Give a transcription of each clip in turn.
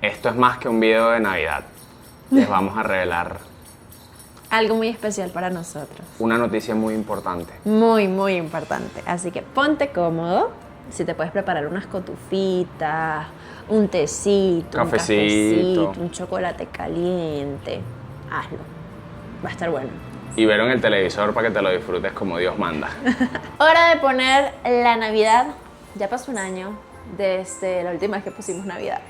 Esto es más que un video de Navidad. Les vamos a revelar Algo muy especial para nosotros. una noticia muy importante. Muy, muy importante. Así que ponte cómodo. Si te puedes preparar unas cotufitas, un tecito, Cafecito. un chocolate caliente, hazlo. Va a estar bueno. Y verlo en el televisor para que te lo disfrutes como Dios manda. Hora de poner la Navidad. Ya pasó un año desde la última vez que pusimos Navidad.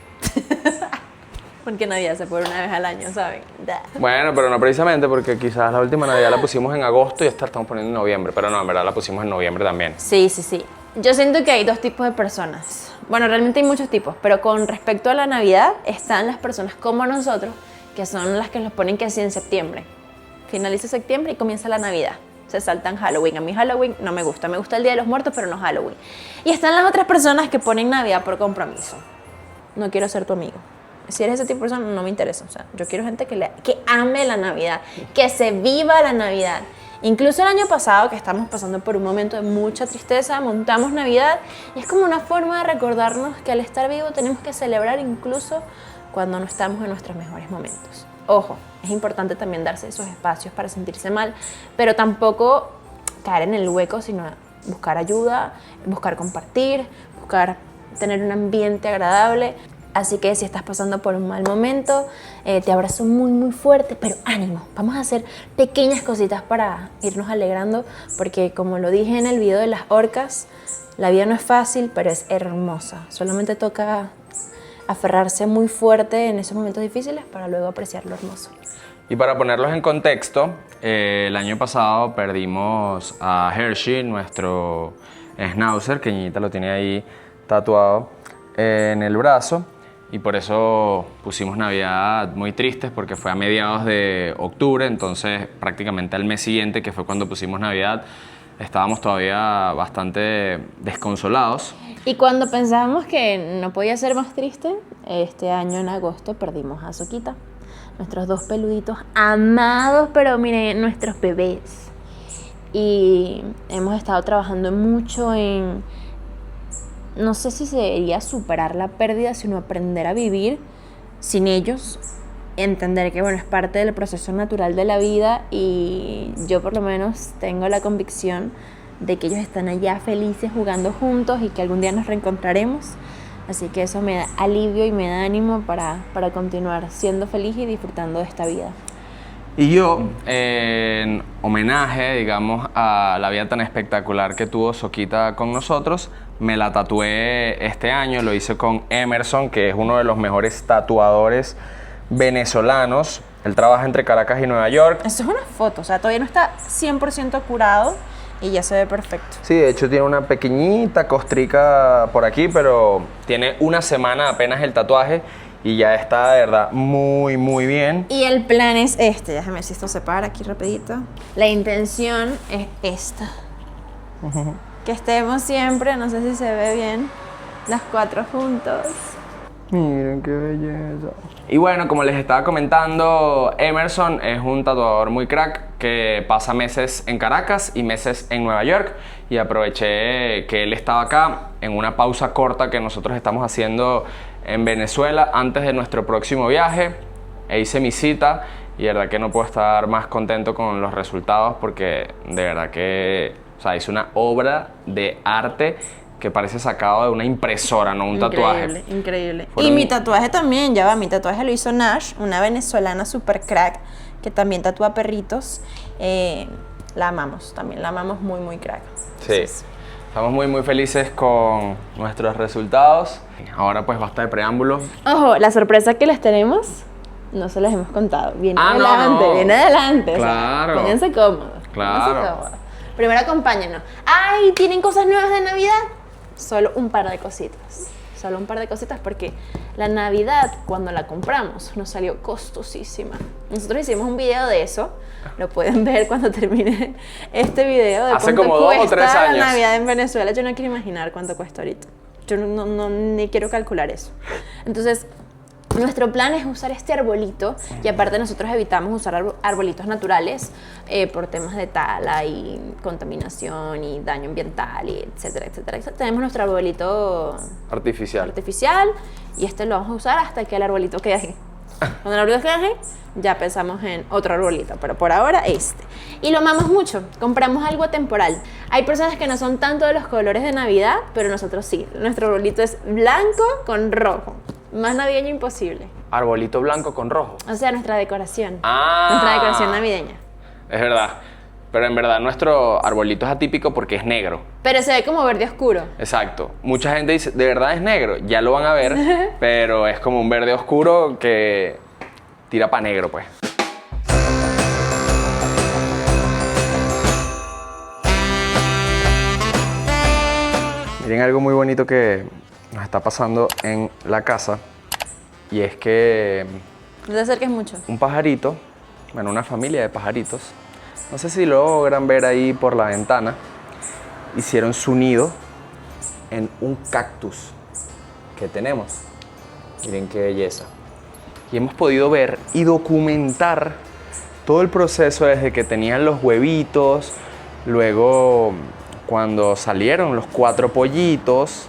Porque Navidad se pone una vez al año, ¿saben? Da. Bueno, pero no precisamente porque quizás la última Navidad la pusimos en agosto y esta la estamos poniendo en noviembre. Pero no, en verdad la pusimos en noviembre también. Sí, sí, sí. Yo siento que hay dos tipos de personas. Bueno, realmente hay muchos tipos, pero con respecto a la Navidad están las personas como nosotros, que son las que los ponen que así en septiembre. Finaliza septiembre y comienza la Navidad. Se saltan Halloween. A mí Halloween no me gusta. Me gusta el Día de los Muertos, pero no Halloween. Y están las otras personas que ponen Navidad por compromiso. No quiero ser tu amigo. Si eres ese tipo de persona, no me interesa. O sea, yo quiero gente que ame la Navidad, que se viva la Navidad. Incluso el año pasado, que estamos pasando por un momento de mucha tristeza, montamos Navidad y es como una forma de recordarnos que al estar vivo tenemos que celebrar incluso cuando no estamos en nuestros mejores momentos. Ojo, es importante también darse esos espacios para sentirse mal, pero tampoco caer en el hueco, sino buscar ayuda, buscar compartir, buscar tener un ambiente agradable. Así que si estás pasando por un mal momento, te abrazo muy muy fuerte, pero ánimo, vamos a hacer pequeñas cositas para irnos alegrando, porque como lo dije en el video de las orcas, la vida no es fácil, pero es hermosa. Solamente toca aferrarse muy fuerte en esos momentos difíciles para luego apreciar lo hermoso. Y para ponerlos en contexto, el año pasado perdimos a Hershey, nuestro schnauzer, que Ñita lo tiene ahí tatuado en el brazo. Y por eso pusimos Navidad muy tristes, porque fue a mediados de octubre, entonces prácticamente al mes siguiente, que fue cuando pusimos Navidad, estábamos todavía bastante desconsolados. Y cuando pensábamos que no podía ser más triste, este año en agosto perdimos a Soquita, nuestros dos peluditos amados, pero miren, nuestros bebés. Y hemos estado trabajando mucho en, no sé si sería superar la pérdida, sino aprender a vivir sin ellos, entender que bueno, es parte del proceso natural de la vida, y yo por lo menos tengo la convicción de que ellos están allá felices jugando juntos y que algún día nos reencontraremos. Así que eso me da alivio y me da ánimo para continuar siendo feliz y disfrutando de esta vida. Y yo, en homenaje, digamos, a la vida tan espectacular que tuvo Soquita con nosotros, me la tatué este año. Lo hice con Emerson, que es uno de los mejores tatuadores venezolanos. Él trabaja entre Caracas y Nueva York. Esto es una foto, o sea, todavía no está 100% curado y ya se ve perfecto. Sí, de hecho tiene una pequeñita costrica por aquí, pero tiene una semana apenas el tatuaje y ya está de verdad muy, muy bien. Y el plan es este, déjame ver si esto se para aquí rapidito. La intención es esta. Que estemos siempre, no sé si se ve bien, las cuatro juntos. Miren qué belleza. Y bueno, como les estaba comentando, Emerson es un tatuador muy crack que pasa meses en Caracas y meses en Nueva York, y aproveché que él estaba acá en una pausa corta que nosotros estamos haciendo en Venezuela antes de nuestro próximo viaje, e hice mi cita y de verdad que no puedo estar más contento con los resultados, porque de verdad que, o sea, hice una obra de arte que parece sacado de una impresora, no un tatuaje. Increíble, increíble. Fueron- Y mi tatuaje también, ya va, mi tatuaje lo hizo Nash, una venezolana super crack que también tatúa perritos. La amamos, también la amamos muy, muy crack. Sí, Entonces, estamos muy muy felices con nuestros resultados. Ahora pues basta de preámbulos. ojo, la sorpresa que les tenemos no se las hemos contado. Viene Ah, no, adelante, no. viene adelante. Claro. O sea, pónganse cómodos. Claro. pónganse cómodos. Primero acompáñenos. ¡Ay! ¿Tienen cosas nuevas de Navidad? Solo un par de cositas. Solo un par de cositas, porque la Navidad, cuando la compramos, nos salió costosísima. Nosotros hicimos un video de eso. Lo pueden ver cuando termine este video. De Hace cuánto como 2 o cuesta 3 años. la Navidad en Venezuela. Yo no quiero imaginar cuánto cuesta ahorita. Yo ni quiero calcular eso. Entonces, Nuestro plan es usar este arbolito y aparte nosotros evitamos usar arbolitos naturales por temas de tala y contaminación y daño ambiental y etcétera, etcétera, etcétera. Tenemos nuestro arbolito Artificial. y este lo vamos a usar hasta que el arbolito quede así. Cuando el arbolito quede así, ya pensamos en otro arbolito, pero por ahora este. Y lo amamos mucho, compramos algo temporal. Hay personas que no son tanto de los colores de Navidad, pero nosotros sí. Nuestro arbolito es blanco con rojo. Más navideño imposible. Arbolito blanco con rojo. O sea, nuestra decoración. Ah. Nuestra decoración navideña. Es verdad. Pero en verdad nuestro arbolito es atípico porque es negro. Pero se ve como verde oscuro. Exacto. Mucha gente dice, ¿de verdad es negro? Ya lo van a ver, pero es como un verde oscuro que tira para negro, pues. Miren algo muy bonito que nos está pasando en la casa. Y es que No te acerques mucho. un pajarito, bueno, una familia de pajaritos, no sé si lo logran ver ahí por la ventana, hicieron su nido en un cactus que tenemos. Miren qué belleza. Y hemos podido ver y documentar todo el proceso desde que tenían los huevitos, luego cuando salieron los 4 pollitos.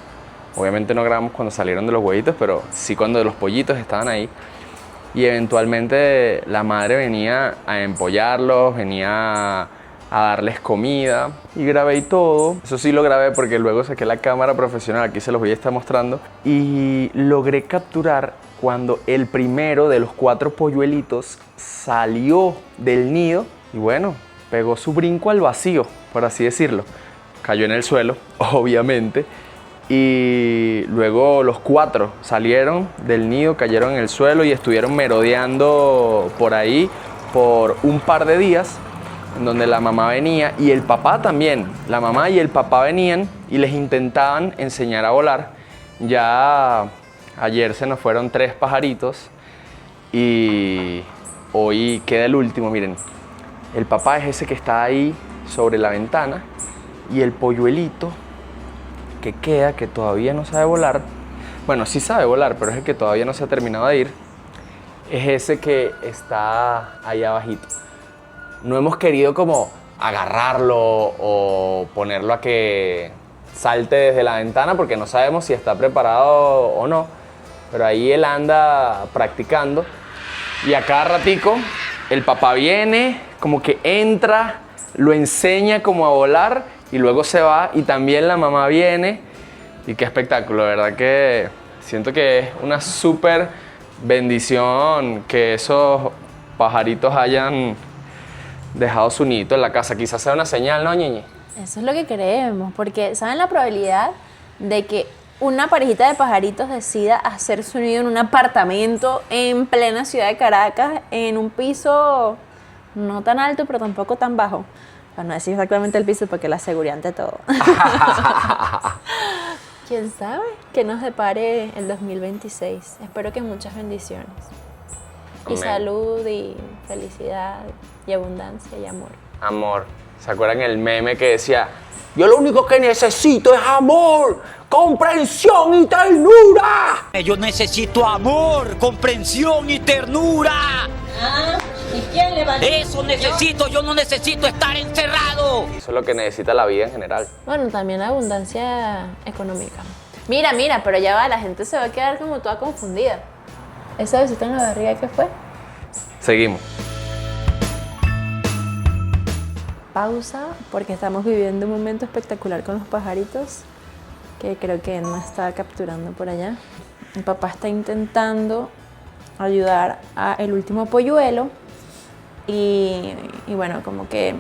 Obviamente no grabamos cuando salieron de los huevitos, pero sí cuando los pollitos estaban ahí. Y eventualmente la madre venía a empollarlos, venía a darles comida. Y grabé todo. Eso sí lo grabé porque luego saqué la cámara profesional, aquí se los voy a estar mostrando. Y logré capturar cuando el primero de los 4 polluelitos salió del nido. Y bueno, pegó su brinco al vacío, por así decirlo. Cayó en el suelo, obviamente. Y luego los 4 salieron del nido, cayeron en el suelo y estuvieron merodeando por ahí por un par de días, en donde la mamá venía y el papá también. La mamá y el papá venían y les intentaban enseñar a volar. Ya ayer se nos fueron 3 pajaritos y hoy queda el último. Miren, el papá es ese que está ahí sobre la ventana y el polluelito que queda, que todavía no sabe volar, bueno, sí sabe volar, pero es el que todavía no se ha terminado de ir, es ese que está ahí abajito. No hemos querido como agarrarlo o ponerlo a que salte desde la ventana porque no sabemos si está preparado o no, pero ahí él anda practicando y a cada ratico el papá viene, como que entra, lo enseña como a volar y luego se va y también la mamá viene y qué espectáculo, de verdad que siento que es una súper bendición que esos pajaritos hayan dejado su nidito en la casa. Quizás sea una señal, ¿no, Ñiñi? Eso es lo que creemos, porque ¿saben la probabilidad de que una parejita de pajaritos decida hacer su nido en un apartamento en plena ciudad de Caracas, en un piso no tan alto pero tampoco tan bajo? Para no decir exactamente el piso porque la seguridad ante todo. ¿Quién sabe qué nos depare el 2026? Espero que muchas bendiciones. Amén. Y salud y felicidad y abundancia y amor. Amor. ¿Se acuerdan el meme que decía, yo lo único que necesito es amor, comprensión y ternura? Yo necesito amor, comprensión y ternura. ¿Y quién le va a decir? Eso necesito, yo no necesito estar encerrado. Eso es lo que necesita la vida en general. Bueno, también abundancia económica. Mira, pero ya va, la gente se va a quedar como toda confundida. ¿Esa besita en la barriga qué fue? Seguimos. Pausa, porque estamos viviendo un momento espectacular con los pajaritos que creo que Emma está capturando por allá. Mi papá está intentando ayudar a el último polluelo y bueno, como que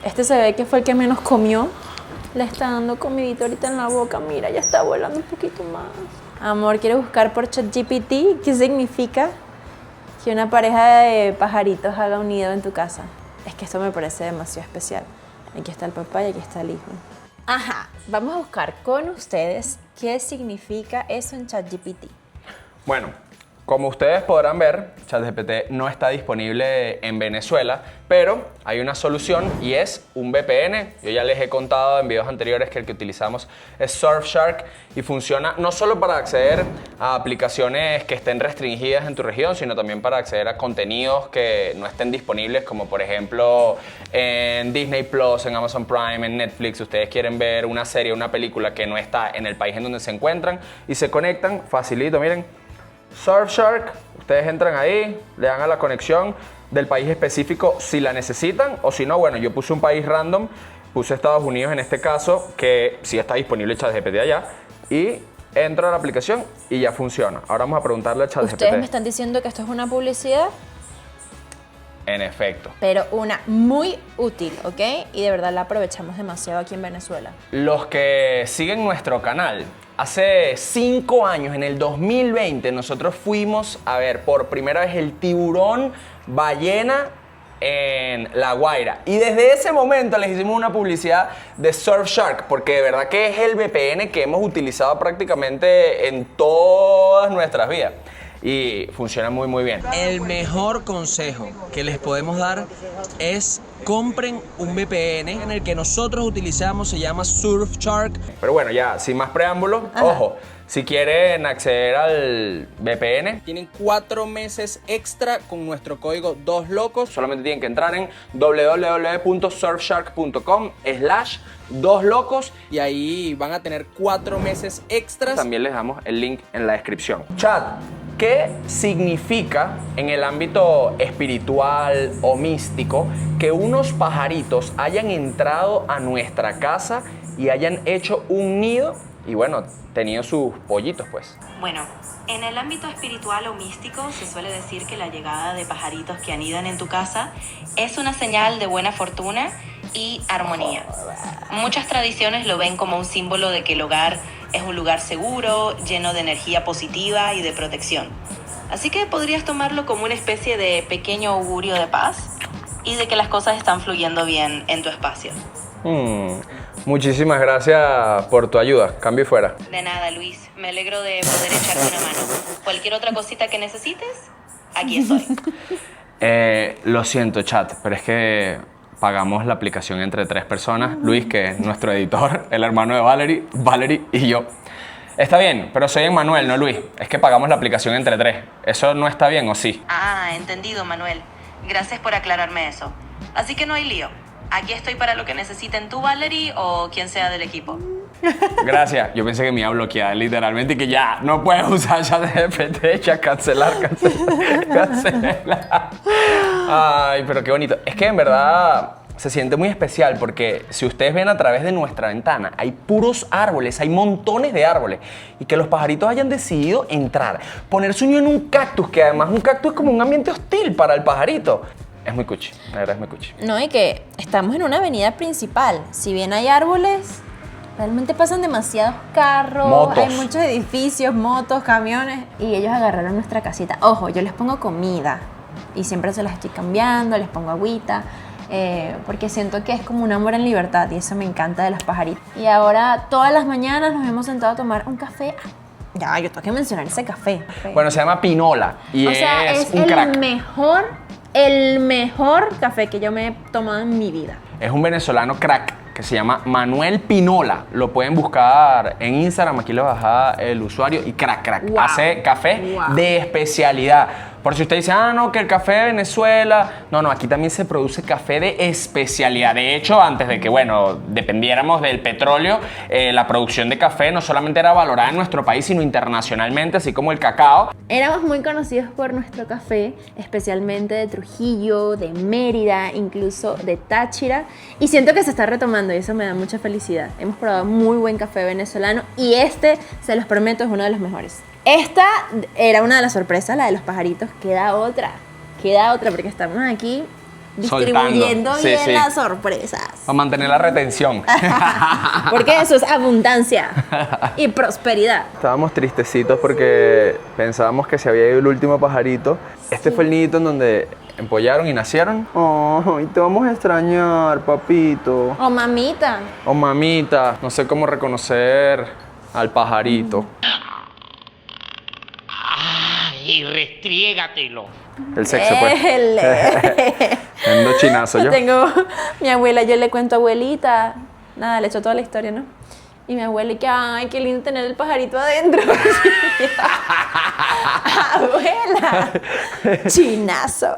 este se ve que fue el que menos comió. Le está dando comidito ahorita en la boca, mira, ya está volando un poquito más. Amor, quiero buscar por ChatGPT qué significa que una pareja de pajaritos haga un nido en tu casa. Es que esto me parece demasiado especial. Aquí está el papá y aquí está el hijo. Ajá, vamos a buscar con ustedes qué significa eso en ChatGPT. Bueno, Como ustedes podrán ver, ChatGPT no está disponible en Venezuela, pero hay una solución y es un VPN. Yo ya les he contado en videos anteriores que el que utilizamos es Surfshark y funciona no solo para acceder a aplicaciones que estén restringidas en tu región, sino también para acceder a contenidos que no estén disponibles, como por ejemplo en Disney Plus, en Amazon Prime, en Netflix. Ustedes quieren ver una serie, una película que no está en el país en donde se encuentran y se conectan, facilito, miren. Surfshark, ustedes entran ahí, le dan a la conexión del país específico si la necesitan, o si no, bueno, yo puse un país random, puse Estados Unidos en este caso, que sí está disponible ChatGPT allá, y entro a la aplicación y ya funciona. Ahora vamos a preguntarle a ChatGPT. Ustedes me están diciendo que esto es una publicidad, En efecto. pero una muy útil, ¿ok? Y de verdad la aprovechamos demasiado aquí en Venezuela. Los que siguen nuestro canal, hace 5 años, en el 2020, nosotros fuimos a ver por primera vez el tiburón ballena en La Guaira. Y desde ese momento les hicimos una publicidad de Surfshark, porque de verdad que es el VPN que hemos utilizado prácticamente en todas nuestras vidas. Y funciona muy muy bien. El mejor consejo que les podemos dar es compren un VPN en el que nosotros utilizamos, se llama Surfshark. Pero bueno, ya sin más preámbulos, ojo, si quieren acceder al VPN, Tienen 4 meses extra con nuestro código 2locos. solamente tienen que entrar en www.surfshark.com/2locos. Y ahí van a tener 4 meses extras. También les damos el link en la descripción. Chat, ¿qué significa en el ámbito espiritual o místico que unos pajaritos hayan entrado a nuestra casa y hayan hecho un nido y bueno, tenido sus pollitos pues? Bueno, en el ámbito espiritual o místico se suele decir que la llegada de pajaritos que anidan en tu casa es una señal de buena fortuna y armonía. Muchas tradiciones lo ven como un símbolo de que el hogar es un lugar seguro, lleno de energía positiva y de protección. Así que podrías tomarlo como una especie de pequeño augurio de paz y de que las cosas están fluyendo bien en tu espacio. Muchísimas gracias por tu ayuda. Cambio y fuera. De nada, Luis. Me alegro de poder echarte una mano. Cualquier otra cosita que necesites, aquí estoy. Lo siento, chat, pero es que pagamos la aplicación entre 3 personas. Luis, que es nuestro editor, el hermano de Valerie y yo. Está bien, pero soy Emmanuel, no Luis. Es que pagamos la aplicación entre 3. ¿Eso no está bien o sí? Ah, entendido, Manuel. Gracias por aclararme eso. Así que no hay lío. Aquí estoy para lo que necesiten tú, Valerie, o quien sea del equipo. Gracias. Yo pensé que me iba a bloquear literalmente y que ya no puedes usar ChatGPT, ya cancelar. Ay, pero qué bonito. Es que en verdad se siente muy especial porque si ustedes ven a través de nuestra ventana hay puros árboles, hay montones de árboles y que los pajaritos hayan decidido entrar, poner su nido en un cactus, que además un cactus es como un ambiente hostil para el pajarito. Es muy cuchi, la verdad es muy cuchi. No, y que estamos en una avenida principal. Si bien hay árboles, realmente pasan demasiados carros, Motos. hay muchos edificios, motos, camiones, y ellos agarraron nuestra casita. Ojo, yo les pongo comida y siempre se las estoy cambiando, les pongo agüita, porque siento que es como un amor en libertad y eso me encanta de los pajaritos. Y ahora todas las mañanas nos hemos sentado a tomar un café. Ya, yo tengo que mencionar ese café. Bueno, se llama Pinola y O sea, es un crack. el mejor café que yo me he tomado en mi vida. Es un venezolano crack que se llama Manuel Pinola. Lo pueden buscar en Instagram, aquí les baja el usuario y crack. Wow. Hace café de especialidad. Por si usted dice, no, que el café de Venezuela. No, aquí también se produce café de especialidad. De hecho, antes de que, bueno, dependiéramos del petróleo, la producción de café no solamente era valorada en nuestro país, sino internacionalmente, así como el cacao. Éramos muy conocidos por nuestro café, especialmente de Trujillo, de Mérida, incluso de Táchira. Y siento que se está retomando y eso me da mucha felicidad. Hemos probado muy buen café venezolano y este, se los prometo, es uno de los mejores. Esta era una de las sorpresas, la de los pajaritos. Queda otra porque estamos aquí distribuyendo Soltando. bien Sí. las sorpresas. Para mantener la retención. Porque eso es abundancia y prosperidad. Estábamos tristecitos porque pensábamos que se había ido el último pajarito. Este fue el nidito en donde empollaron y nacieron. Ay, te vamos a extrañar, papito. Oh, mamita. Oh, mamita. No sé cómo reconocer al pajarito. y restriégatelo. El sexo, pues. Ando chinazo yo. Tengo mi abuela, yo le cuento abuelita, nada, le echo toda la historia, ¿no? Y mi abuela, y que, ay, qué lindo tener el pajarito adentro. Abuela, chinazo.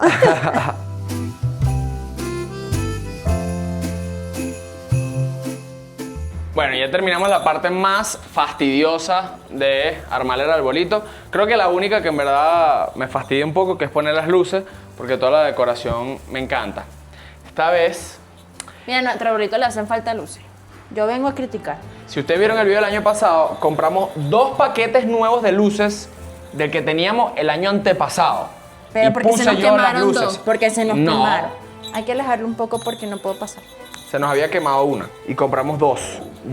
Bueno, ya terminamos la parte más fastidiosa de armar el arbolito. Creo que la única que en verdad me fastidia un poco que es poner las luces, porque toda la decoración me encanta. Esta vez, Mira, a nuestro arbolito le hacen falta luces. Yo vengo a criticar. si ustedes vieron el video del año pasado, compramos 2 paquetes nuevos de luces del que teníamos el año antepasado. Pero Y porque se puse nos yo las quemaron luces. 2, porque se nos No. quemaron. Hay que alejarlo un poco porque no puedo pasar. Se nos había quemado una y compramos 2.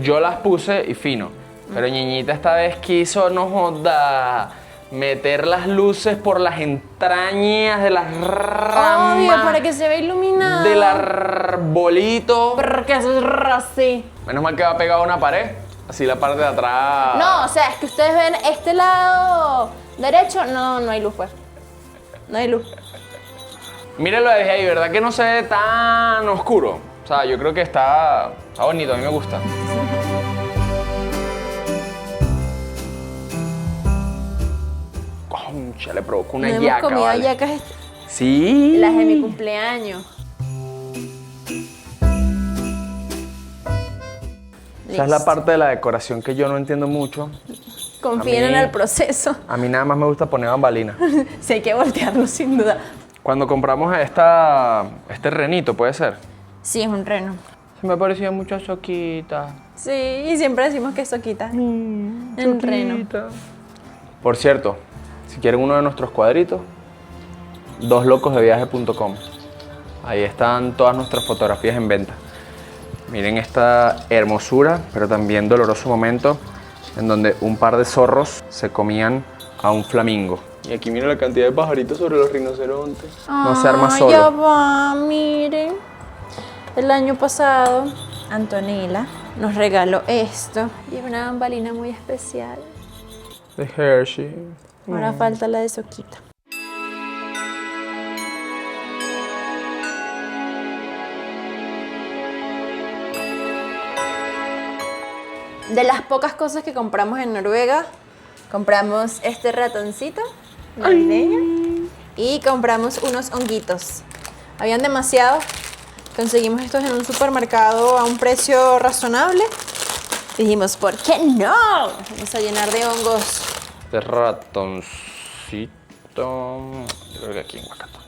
Yo las puse y fino. Pero Ñiñita esta vez quiso, no joda, meter las luces por las entrañas de las ramas. Obvio, para que se vea iluminado. Del arbolito. Porque eso es así. Menos mal que va pegado a una pared. Así la parte de atrás. No, o sea, es que ustedes ven este lado derecho. No, no hay luz, pues. No hay luz. Mírenlo desde ahí, ¿verdad? Que no se ve tan oscuro. O sea, yo creo que está bonito, a mí me gusta. Concha, le provocó una No hemos yaca, comido vale. hallacas Sí. las de mi cumpleaños. Esa es la Listo. parte de la decoración que yo no entiendo mucho. Confíen A mí- en el proceso. A mí nada más me gusta poner bambalinas. Sí, hay que voltearlo sin duda. Cuando compramos este renito, ¿puede ser? Sí, es un reno. Se me parecían muchas soquitas. Sí, y siempre decimos que eso quita. El reno. Por cierto, si quieren uno de nuestros cuadritos, doslocosdeviaje.com. Ahí están todas nuestras fotografías en venta. Miren esta hermosura, pero también doloroso momento en donde un par de zorros se comían a un flamingo. Y aquí miren la cantidad de pajaritos sobre los rinocerontes. No se arma Ay, solo. Ya va, miren. El año pasado, Antonella nos regaló esto. Y es una bambalina muy especial. De Hershey. Ahora falta la de Soquita. De las pocas cosas que compramos en Noruega, compramos este ratoncito navideño y compramos unos honguitos. Habían demasiados. Conseguimos estos en un supermercado a un precio razonable. Dijimos, ¿por qué no? Vamos a llenar de hongos. Este ratoncito. Yo creo que aquí en Guacatán.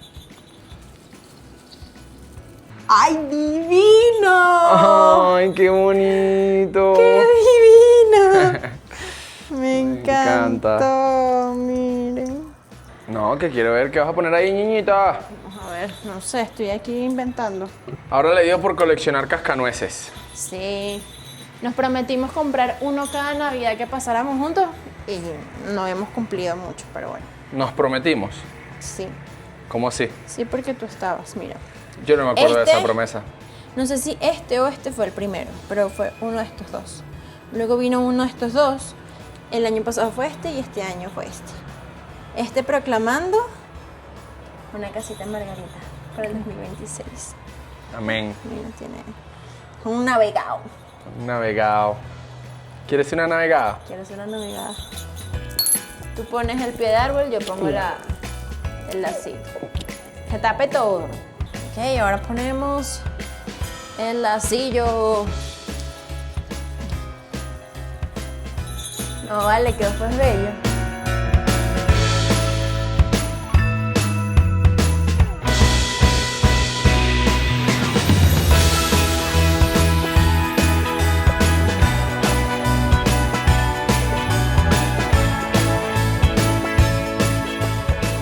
¡Ay, divino! ¡Ay, qué bonito! ¡Qué divino! Me encanta. encantó, miren. No, que quiero ver qué vas a poner ahí, niñita. Vamos a ver, no sé, estoy aquí inventando. Ahora le dio por coleccionar cascanueces. Sí. Nos prometimos comprar uno cada Navidad que pasáramos juntos y no hemos cumplido mucho, pero bueno. Nos prometimos. Sí. ¿Cómo así? Sí, porque tú estabas, mira. Yo no me acuerdo de Este- esa promesa. No sé si este o este fue el primero, pero fue uno de estos dos. Luego vino uno de estos dos. El año pasado fue este y este año fue este. Este proclamando una casita en Margarita para el 2026. Amén. Mira, tiene un navegado. Un navegado. ¿Quieres una navegada? Quiero hacer una navegada. Tú pones el pie de árbol, yo pongo el lacito. Que tape todo. Ok, ahora ponemos el lacillo. No vale, quedó pues bello.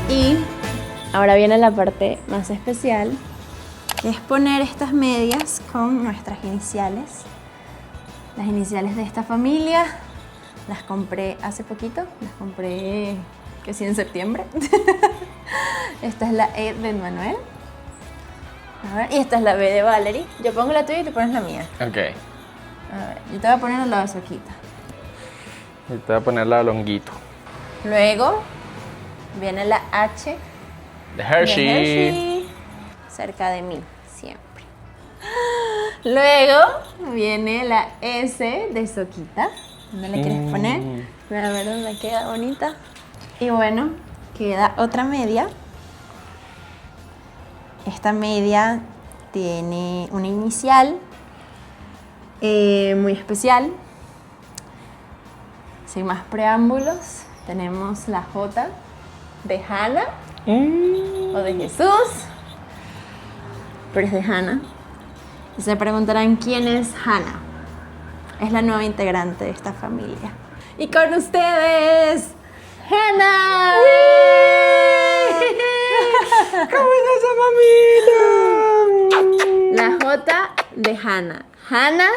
Y ahora viene la parte más especial, que es poner estas medias con nuestras iniciales. Las iniciales de esta familia. Las compré hace poquito, las compré que sí en septiembre. Esta es la E de Manuel. A ver, y esta es la B de Valerie. Yo pongo la tuya y tú pones la mía. Ok. A ver, yo te voy a poner al lado de Soquita. Y te voy a poner la longuito. Luego Viene la H De Hershey. de Hershey, cerca de mí, siempre. Luego viene la S de Soquita. ¿Dónde la quieres poner? A ver dónde queda bonita. Y bueno, queda otra media. Esta media tiene una inicial muy especial. Sin más preámbulos, tenemos la J de Hannah o de Jesús, pero es de Hannah. Y se preguntarán quién es Hannah. Es la nueva integrante de esta familia. Y con ustedes, Hannah. ¿Cómo es esa mamita? La J de Hannah. Hannah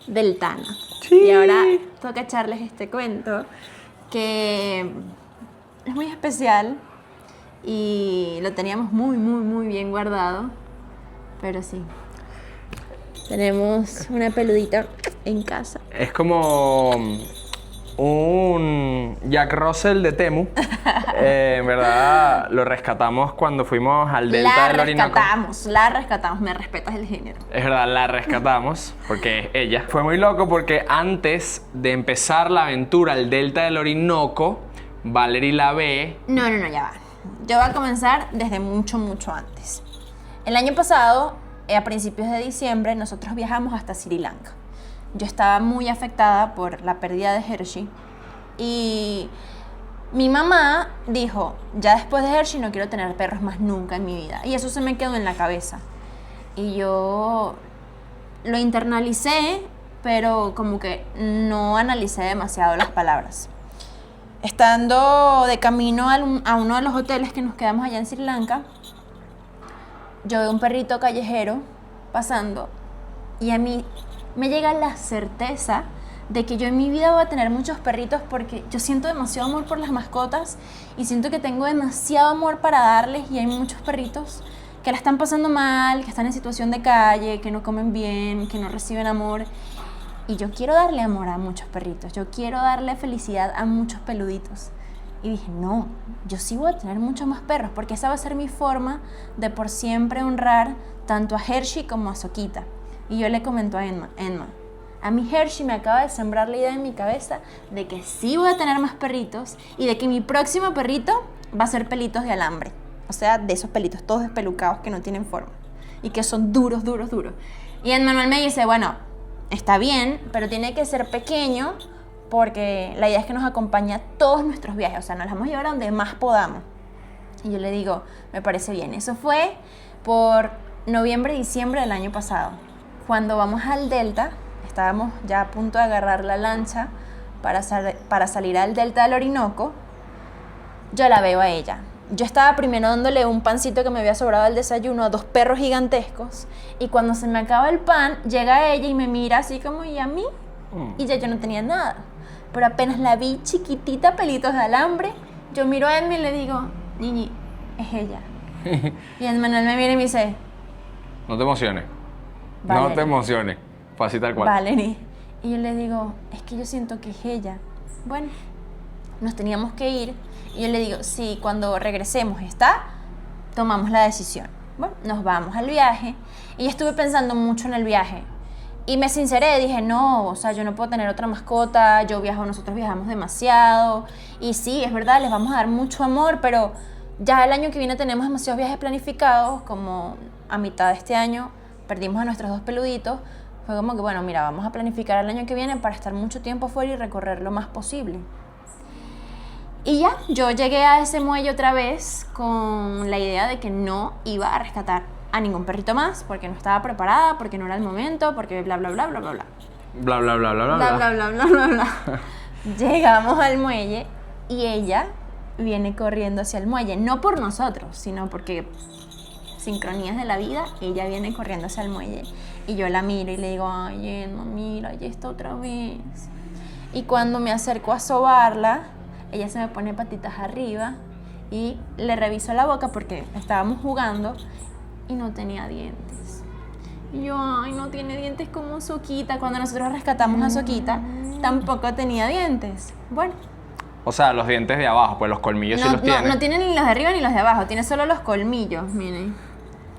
del Tana. Y ahora toca echarles este cuento que es muy especial y lo teníamos muy bien guardado. Pero sí, tenemos una peludita en casa. Es como un Jack Russell de Temu. En verdad, lo rescatamos cuando fuimos al delta del Orinoco. La rescatamos, me respetas el género. Es verdad, la rescatamos porque es ella. Fue muy loco porque antes de empezar la aventura al delta del Orinoco, Valerie la ve. No, ya va. Yo voy a comenzar desde mucho antes. El año pasado, a principios de diciembre, nosotros viajamos hasta Sri Lanka. Yo estaba muy afectada por la pérdida de Hershey y mi mamá dijo, ya después de Hershey no quiero tener perros más nunca en mi vida. Y eso se me quedó en la cabeza. Y yo lo internalicé, pero como que no analicé demasiado las palabras. Estando de camino a uno de los hoteles que nos quedamos allá en Sri Lanka, yo veo un perrito callejero pasando y a mí me llega la certeza de que yo en mi vida voy a tener muchos perritos porque yo siento demasiado amor por las mascotas y siento que tengo demasiado amor para darles y hay muchos perritos que la están pasando mal, que están en situación de calle, que no comen bien, que no reciben amor. Y yo quiero darle amor a muchos perritos, yo quiero darle felicidad a muchos peluditos. Y dije, no, yo sí voy a tener muchos más perros porque esa va a ser mi forma de por siempre honrar tanto a Hershey como a Soquita. Y yo le comento a Emma, a mi Hershey me acaba de sembrar la idea en mi cabeza de que sí voy a tener más perritos y de que mi próximo perrito va a ser pelitos de alambre. O sea, de esos pelitos todos despelucados que no tienen forma y que son duros. Y Emmanuel me dice, bueno, está bien, pero tiene que ser pequeño porque la idea es que nos acompañe a todos nuestros viajes. O sea, nos las vamos a llevar a donde más podamos. Y yo le digo, me parece bien. Eso fue por noviembre y diciembre del año pasado. Cuando vamos al delta, estábamos ya a punto de agarrar la lancha para salir al delta del Orinoco, yo la veo a ella. Yo estaba primero dándole un pancito que me había sobrado del desayuno a 2 perros gigantescos y cuando se me acaba el pan, llega ella y me mira así como, ¿y a mí? Y ya yo no tenía nada. Pero apenas la vi chiquitita, pelitos de alambre, yo miro a Edmi y le digo, Niñi, es ella. Y Manuel me mira y me dice, No te emociones. Valerie. No te emociones. Fue así tal cual. Valerie. Y yo le digo, es que yo siento que es ella. Bueno, nos teníamos que ir. Y yo le digo, sí, cuando regresemos tomamos la decisión. Bueno, nos vamos al viaje. Y estuve pensando mucho en el viaje. Y me sinceré, dije, no, o sea, yo no puedo tener otra mascota, nosotros viajamos demasiado. Y sí, es verdad, les vamos a dar mucho amor, pero ya el año que viene tenemos demasiados viajes planificados, como a mitad de este año perdimos a nuestros 2 peluditos. Fue como que, bueno, mira, vamos a planificar el año que viene para estar mucho tiempo afuera y recorrer lo más posible. Y ya, yo llegué a ese muelle otra vez con la idea de que no iba a rescatar a ningún perrito más, porque no estaba preparada, porque no era el momento, porque bla, bla, bla, bla, bla, bla. Bla, bla, bla, bla, bla, Bla, bla, bla, bla, bla, bla. Llegamos al muelle y ella viene corriendo hacia el muelle, no por nosotros, sino porque sincronías de la vida, ella viene corriendo hacia el muelle y yo la miro y le digo, ay, Emma, mira, ya está otra vez. Y cuando me acerco a sobarla, ella se me pone patitas arriba y le reviso la boca porque estábamos jugando y no tenía dientes. Y yo, ay, no tiene dientes como Soquita. Cuando nosotros rescatamos a Soquita, tampoco tenía dientes. Bueno, O sea, los dientes de abajo, pues los colmillos sí los tiene. No tiene ni los de arriba ni los de abajo, tiene solo los colmillos, miren.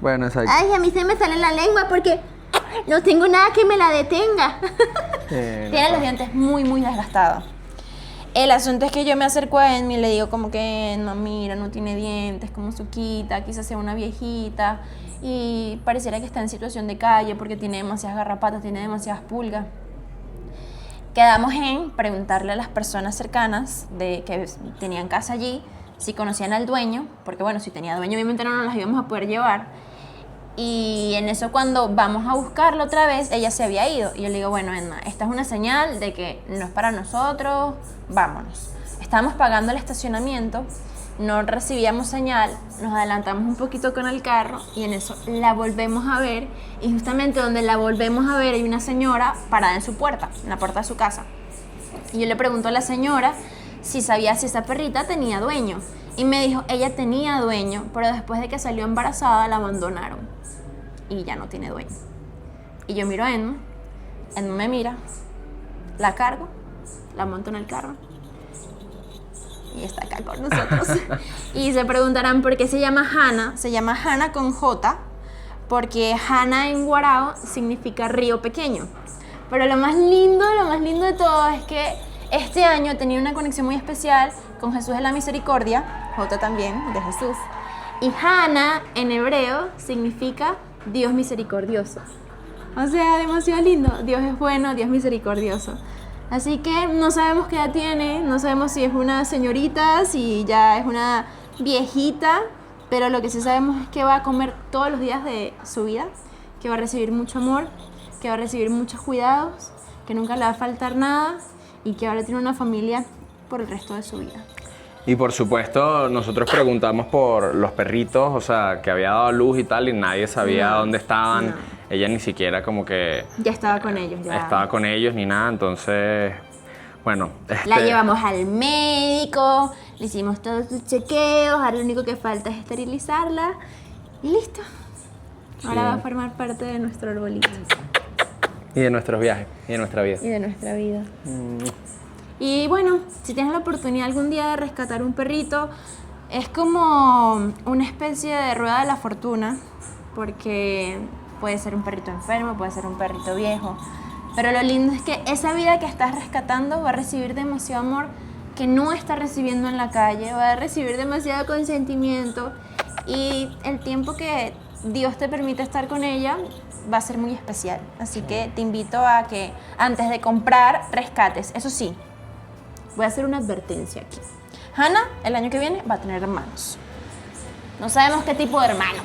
Bueno, exacto. Ay, a mí se me sale la lengua porque no tengo nada que me la detenga. Tiene los dientes muy, muy desgastados. El asunto es que yo me acerco a Enmi y le digo como que, no, mira, no tiene dientes, como Suquita, quizás sea una viejita y pareciera que está en situación de calle porque tiene demasiadas garrapatas, tiene demasiadas pulgas. Quedamos en preguntarle a las personas cercanas de que tenían casa allí si conocían al dueño, porque bueno, si tenía dueño obviamente no nos las íbamos a poder llevar. Y en eso cuando vamos a buscarlo otra vez, ella se había ido. Y yo le digo, bueno, Edna, esta es una señal de que no es para nosotros, vámonos. Estábamos pagando el estacionamiento, no recibíamos señal, nos adelantamos un poquito con el carro y en eso la volvemos a ver. Y justamente donde la volvemos a ver hay una señora parada en su puerta, en la puerta de su casa. Y yo le pregunto a la señora si sabía si esa perrita tenía dueño. Y me dijo, ella tenía dueño, pero después de que salió embarazada la abandonaron. Y ya no tiene dueño. Y yo miro a Edna me mira, la cargo, la monto en el carro y está acá con nosotros. Y se preguntarán por qué se llama Hana. Se llama Hana con J, porque Hana en guarao significa río pequeño. Pero lo más lindo de todo es que este año he tenido una conexión muy especial con Jesús de la Misericordia, J también, de Jesús. Y Hana en hebreo significa Dios misericordioso. O sea, demasiado lindo. Dios es bueno, Dios misericordioso. Así que no sabemos qué edad tiene, no sabemos si es una señorita, si ya es una viejita, pero lo que sí sabemos es que va a comer todos los días de su vida, que va a recibir mucho amor, que va a recibir muchos cuidados, que nunca le va a faltar nada y que ahora tiene una familia por el resto de su vida. Y por supuesto, nosotros preguntamos por los perritos, o sea, que había dado a luz y tal, y nadie sabía dónde estaban. No. Ella ni siquiera como que... Ya estaba con ellos, ya. Estaba con ellos ni nada, entonces... Bueno, La llevamos al médico, le hicimos todos sus chequeos, ahora lo único que falta es esterilizarla y listo. Ahora va a formar parte de nuestro arbolito. Y de nuestros viajes, y de nuestra vida. Y de nuestra vida. Y bueno, si tienes la oportunidad algún día de rescatar un perrito, es como una especie de rueda de la fortuna, porque puede ser un perrito enfermo, puede ser un perrito viejo, pero lo lindo es que esa vida que estás rescatando va a recibir demasiado amor que no está recibiendo en la calle, va a recibir demasiado consentimiento y el tiempo que Dios te permite estar con ella va a ser muy especial. Así que te invito a que antes de comprar, rescates. Eso sí, voy a hacer una advertencia aquí. Hana, el año que viene, va a tener hermanos. No sabemos qué tipo de hermanos.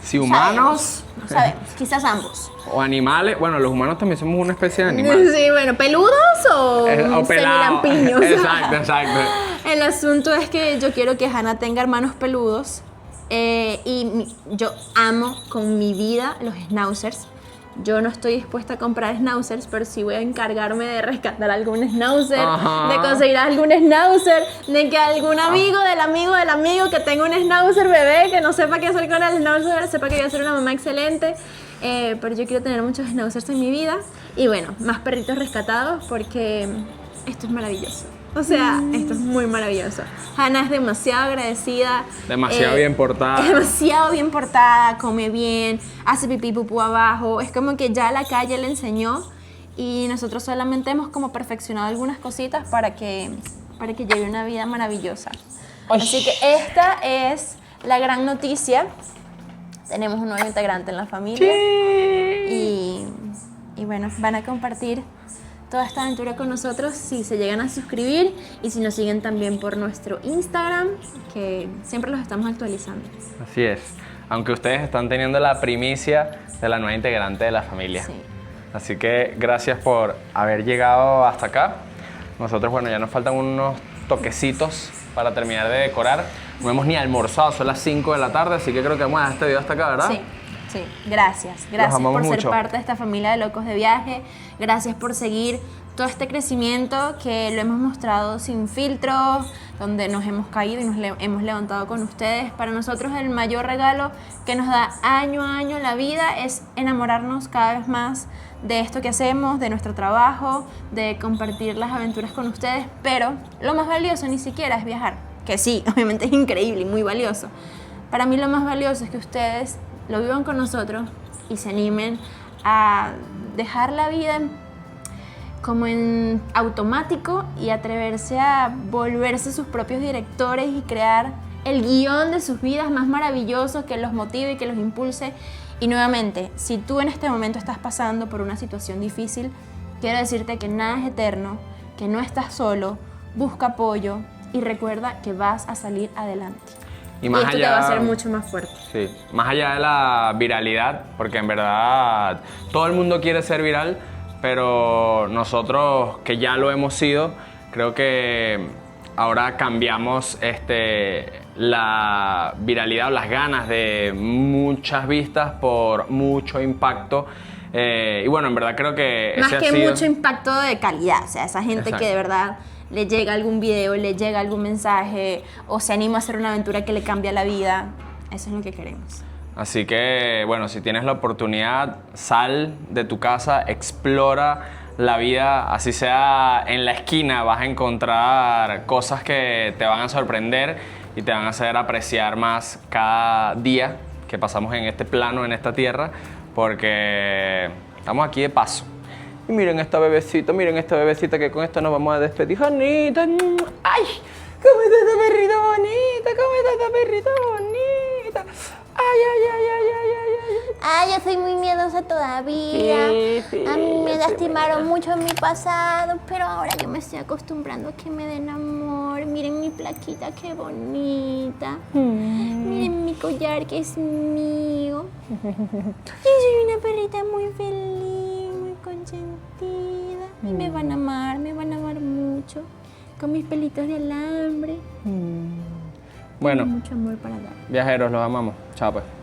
Si humanos... No sabemos, quizás ambos. O animales. Bueno, los humanos también somos una especie de animal. Sí, bueno, ¿peludos o semilampiños? Exacto. El asunto es que yo quiero que Hana tenga hermanos peludos. Yo amo con mi vida los schnauzers. Yo no estoy dispuesta a comprar schnauzers, pero sí voy a encargarme de rescatar algún schnauzer, de conseguir algún schnauzer, de que algún amigo del amigo que tenga un schnauzer bebé, que no sepa qué hacer con el schnauzer, sepa que voy a ser una mamá excelente. Pero yo quiero tener muchos schnauzers en mi vida. Y bueno, más perritos rescatados porque esto es maravilloso. O sea, esto es muy maravilloso. Hana es demasiado agradecida. Demasiado bien portada. Es demasiado bien portada, come bien, hace pipí pupú abajo. Es como que ya la calle le enseñó y nosotros solamente hemos como perfeccionado algunas cositas para que lleve una vida maravillosa. Así que esta es la gran noticia. Tenemos un nuevo integrante en la familia. Sí. Y bueno, van a compartir toda esta aventura con nosotros si se llegan a suscribir y si nos siguen también por nuestro Instagram, que siempre los estamos actualizando. Así es, aunque ustedes están teniendo la primicia de la nueva integrante de la familia. Sí. Así que gracias por haber llegado hasta acá. Nosotros, bueno, ya nos faltan unos toquecitos para terminar de decorar. No hemos ni almorzado, son las 5 de la tarde, así que creo que vamos a dejar este video hasta acá, ¿verdad? Sí, gracias por ser parte de esta familia de locos de viaje, gracias por seguir todo este crecimiento que lo hemos mostrado sin filtros, donde nos hemos caído y hemos levantado con ustedes. Para nosotros el mayor regalo que nos da año a año la vida es enamorarnos cada vez más de esto que hacemos, de nuestro trabajo, de compartir las aventuras con ustedes, pero lo más valioso ni siquiera es viajar, que sí, obviamente es increíble y muy valioso. Para mí lo más valioso es que ustedes lo vivan con nosotros y se animen a dejar la vida como en automático y atreverse a volverse sus propios directores y crear el guión de sus vidas más maravilloso que los motive y que los impulse. Y nuevamente, si tú en este momento estás pasando por una situación difícil, quiero decirte que nada es eterno, que no estás solo, busca apoyo y recuerda que vas a salir adelante. Y esto te va a hacer mucho más fuerte. Sí, más allá de la viralidad, porque en verdad todo el mundo quiere ser viral, pero nosotros que ya lo hemos sido, creo que ahora cambiamos la viralidad o las ganas de muchas vistas por mucho impacto. Y bueno, en verdad creo que más ese que ha sido... mucho impacto de calidad, o sea, esa gente Exacto. que de verdad le llega algún video, le llega algún mensaje o se anima a hacer una aventura que le cambia la vida. Eso es lo que queremos. Así que, bueno, si tienes la oportunidad, sal de tu casa, explora la vida, así sea en la esquina, vas a encontrar cosas que te van a sorprender y te van a hacer apreciar más cada día que pasamos en este plano, en esta tierra, porque estamos aquí de paso. Y miren esta bebecita que con esto nos vamos a despedir. Juanita, ¡ay! ¿Cómo está esta perrita bonita? ¿Cómo está esta perrita bonita? ¡Ay, ay, ay, ay, ay, ay, ay! Ay, yo soy muy miedosa todavía. Sí, A mí me sí, lastimaron mucho en mi pasado, pero ahora yo me estoy acostumbrando a que me den amor. Miren mi plaquita, qué bonita. Miren mi collar, que es mío. Y soy una perrita muy feliz, muy consentida. Y me van a amar mucho. Con mis pelitos de alambre. Bueno, Mucho amor para dar. viajeros, los amamos. Chao, pues.